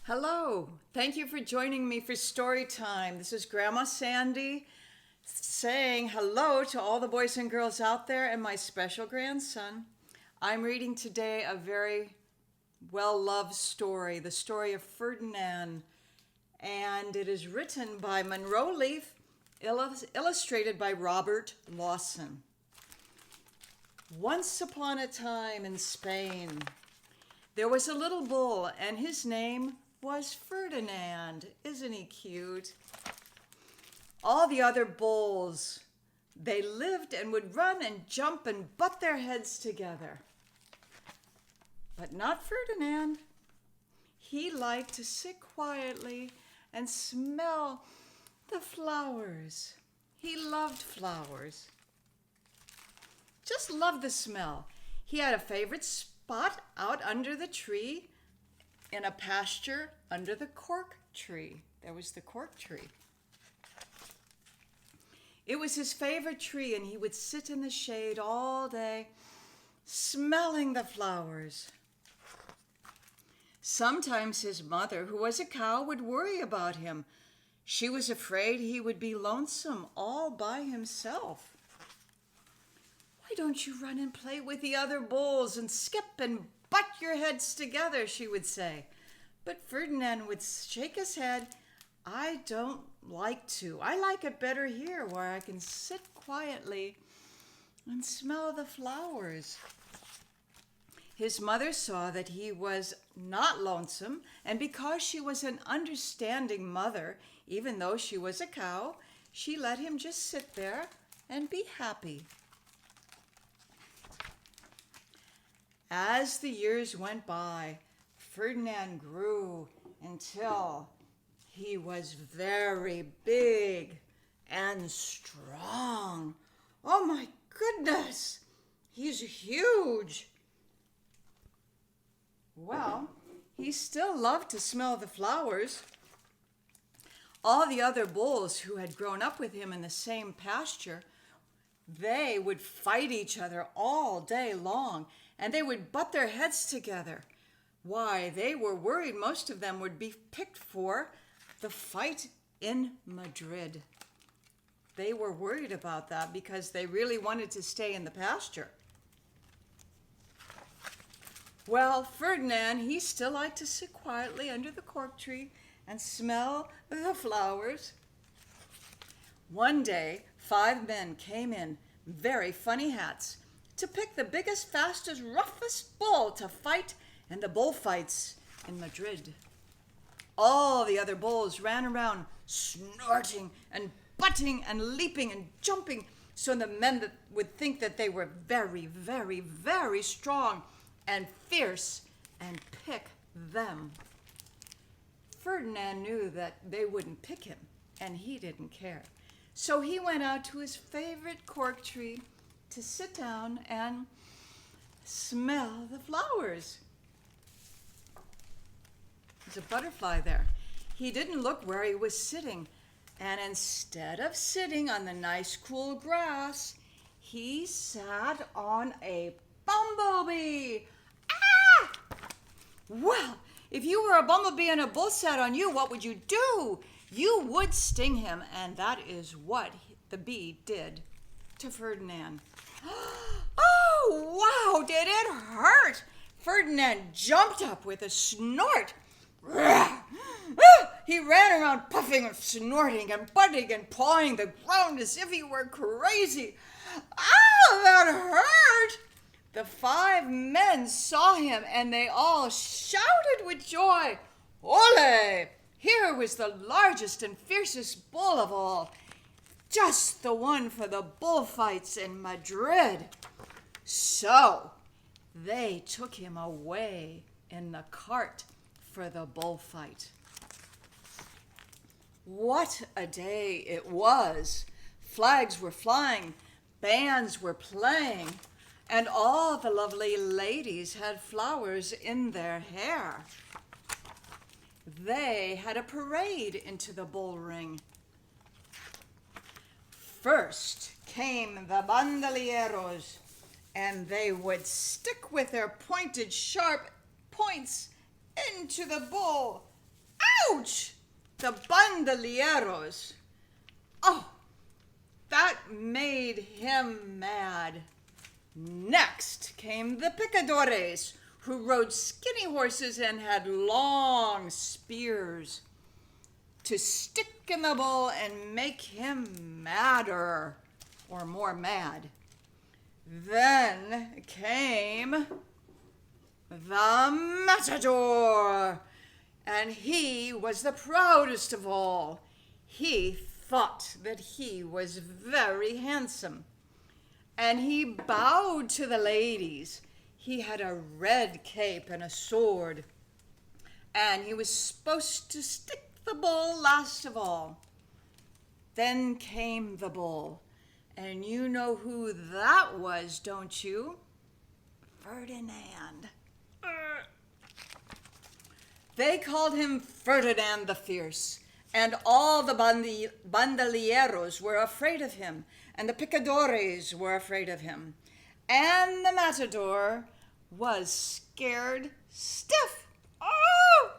Hello. Thank you for joining me for Storytime. This is Grandma Sandy saying hello to all the boys and girls out there and my special grandson. I'm reading today a very well-loved story, the story of Ferdinand, and it is written by Munro, illustrated by Robert Lawson. Once upon a time in Spain, there was a little bull, and his name was Ferdinand. Isn't he cute? All the other bulls, they lived and would run and jump and butt their heads together. But not Ferdinand. He liked to sit quietly and smell the flowers. He loved flowers. Just loved the smell. He had a favorite spot out under the tree in a pasture under the cork tree. There was the cork tree. It was his favorite tree, and he would sit in the shade all day, smelling the flowers. Sometimes his mother, who was a cow, would worry about him. She was afraid he would be lonesome all by himself. "Why don't you run and play with the other bulls and skip and butt your heads together?" she would say. But Ferdinand would shake his head. "I don't like to. I like it better here where I can sit quietly and smell the flowers." His mother saw that he was not lonesome, and because she was an understanding mother, even though she was a cow, she let him just sit there and be happy. As the years went by, Ferdinand grew until he was very big and strong. Oh my goodness, he's huge. Well, he still loved to smell the flowers. All the other bulls who had grown up with him in the same pasture, they would fight each other all day long, and they would butt their heads together. Why, they were worried most of them would be picked for the fight in Madrid. They were worried about that because they really wanted to stay in the pasture. Well, Ferdinand, he still liked to sit quietly under the cork tree and smell the flowers. One day, 5 men came in very funny hats to pick the biggest, fastest, roughest bull to fight in the bullfights in Madrid. All the other bulls ran around snorting and butting and leaping and jumping, so the men would think that they were very, very, very strong and fierce and pick them. Ferdinand knew that they wouldn't pick him, and he didn't care. So he went out to his favorite cork tree to sit down and smell the flowers. There's a butterfly there. He didn't look where he was sitting, and instead of sitting on the nice cool grass, he sat on a bumblebee. Ah! Well, if you were a bumblebee and a bull sat on you, what would you do? You would sting him, and that is what the bee did to Ferdinand. Oh, wow, did it hurt? Ferdinand jumped up with a snort. He ran around puffing and snorting and butting and pawing the ground as if he were crazy. Ow, that hurt! The 5 men saw him, and they all shouted with joy. Ole! Here was the largest and fiercest bull of all. Just the one for the bullfights in Madrid. So they took him away in the cart for the bullfight. What a day it was. Flags were flying, bands were playing, and all the lovely ladies had flowers in their hair. They had a parade into the bull ring. First came the bandolieros, and they would stick with their pointed, sharp points into the bull. Ouch! The bandoleros. Oh, that made him mad. Next came the picadores, who rode skinny horses and had long spears to stick in the bull and make him madder, or more mad. Then came the matador, and he was the proudest of all. He thought that he was very handsome, and he bowed to the ladies. He had a red cape and a sword, and he was supposed to stick the bull last of all. Then came the bull, and you know who that was, don't you? Ferdinand. They called him Ferdinand the Fierce, and all the bandoleros were afraid of him, and the picadores were afraid of him, and the matador was scared stiff. Oh!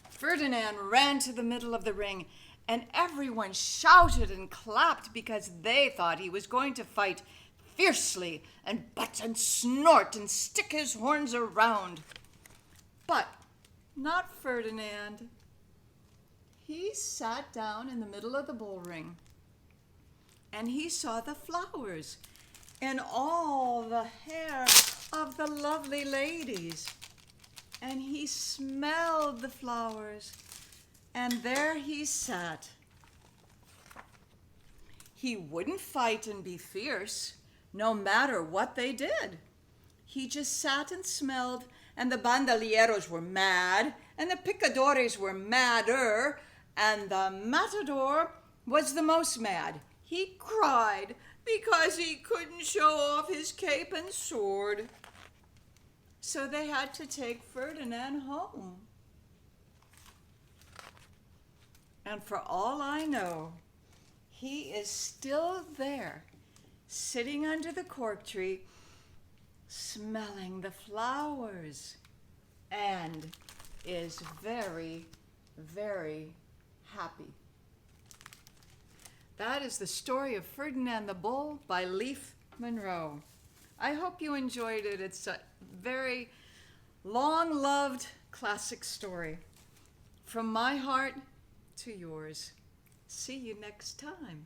Ferdinand ran to the middle of the ring, and everyone shouted and clapped because they thought he was going to fight fiercely and butt and snort and stick his horns around. But not Ferdinand. He sat down in the middle of the bull ring, and he saw the flowers and all the hair of the lovely ladies. And he smelled the flowers, and there he sat. He wouldn't fight and be fierce, no matter what they did. He just sat and smelled, and the bandoleros were mad, and the picadores were madder, and the matador was the most mad. He cried because he couldn't show off his cape and sword. So they had to take Ferdinand home. And for all I know, he is still there, sitting under the cork tree, smelling the flowers, and is very, very happy. That is the story of Ferdinand the Bull by Munro. I hope you enjoyed it. It's a very long-loved classic story. From my heart to yours. See you next time.